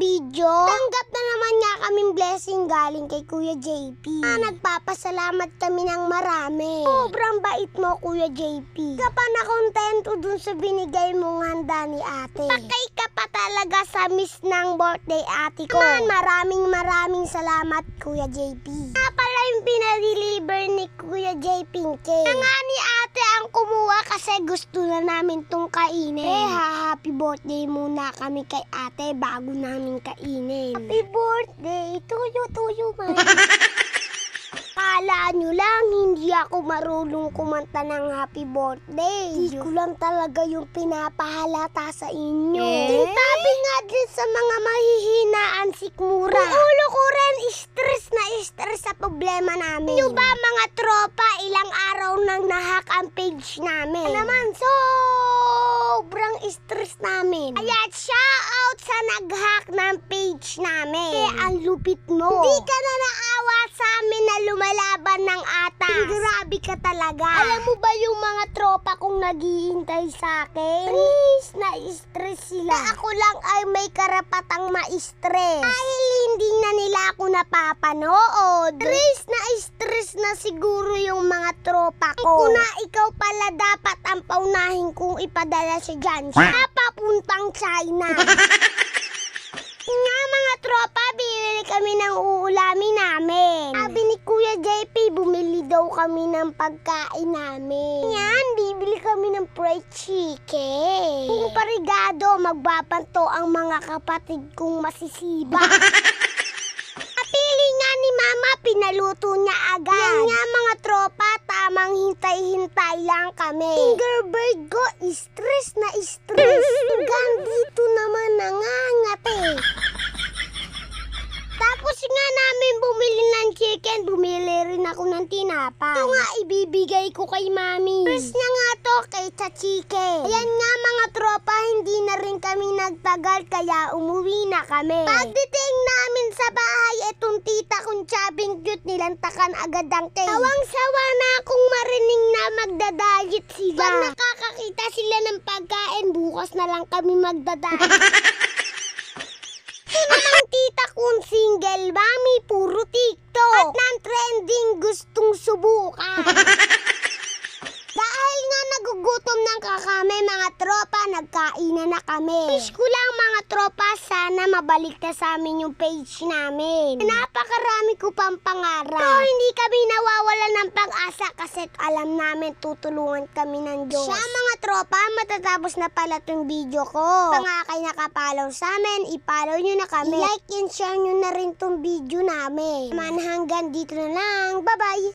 video. Tanggap na naman nga kaming blessing galing kay Kuya JP. Nagpapasalamat kami ng marami. Sobrang bait mo, Kuya JP. Ka pa nakontento dun sa binigay mong handa ni ate. Pakay ka pa talaga sa miss ng birthday ate ko. Maraming salamat, Kuya JP. Pala yung pinadeliver ni Kuya JP cake. Nga ni ate ang kumuha kasi gusto na namin tong kainin. Happy birthday muna kami kay ate bago namin kainin. Happy birthday! Tuyo, man. Kala nyo lang, hindi ako marunong kumanta ng happy birthday. Hindi ko lang talaga yung pinapahalata sa inyo. Sabi nga din sa mga mahihinaan sikmura. Ang ulo ko rin, stress sa problema namin. Yung ba mga tropa, ilang araw nang nahack ang page namin. Naman, sobrang stress namin. Kaya shoutout sa nag-hack ng page namin. Ang lupit mo. Hindi ka na naawa sa amin na lumalaban ng atas. Grabe ka talaga. Alam mo ba yung mga tropa kong naghihintay sa akin? Please, na-stress sila. Na ako lang ay may karapatang ma-stress. Dahil hindi na nila ako napapanood. Stress na siguro yung mga tropa ko. Kung na ikaw pala dapat ang paunahin kong ipadala siya dyan. Siya papuntang China. Nga mga tropa, bibili kami ng uulamin namin. Sabi ni Kuya JP, bumili daw kami ng pagkain namin. Yan, bibili kami ng fried chicken. Kung parigado, magbabanto ang mga kapatid kong masisiba. Napili nga ni Mama, pinaluto niya agad. Yan nga mga tropa, tamang hintay-hintay lang kami. Fingerbird ko, stress. Gandito naman nangangate. Tapos nga namin bumili ng chicken, bumili rin ako ng tinapay. Ito nga ibibigay ko kay Mami. First na nga to kay Chicken. Ayan nga mga tropa, hindi na rin kami nagtagal kaya umuwi na kami. Pagdating namin sa bahay, etong tita kong tsabing cute nilantakan agad ang cake. Sawang-sawa na akong marinig na magdadayit sila. Pag nakakakita sila ng pagkain, bukas na lang kami magdadayit. Ang tita kong single, Mami, puro TikTok. At ng trending gustong subukan. Dahil nga nagugutom ng kami mga tropa, nagkainan na kami. Wish ko lang mga tropa, sana mabalik na sa amin yung page namin. Napakarami ko pang pangarap. So hindi kami nawawalan ng pag-asa kasi alam namin tutulungan kami ng Diyos. Siya mga tropa, matatapos na pala tong video ko. Kung nga kayo nakapalaw sa amin, ipalaw nyo na kami. I-like and share nyo na rin tong video namin. Man hanggang dito na lang. Bye-bye!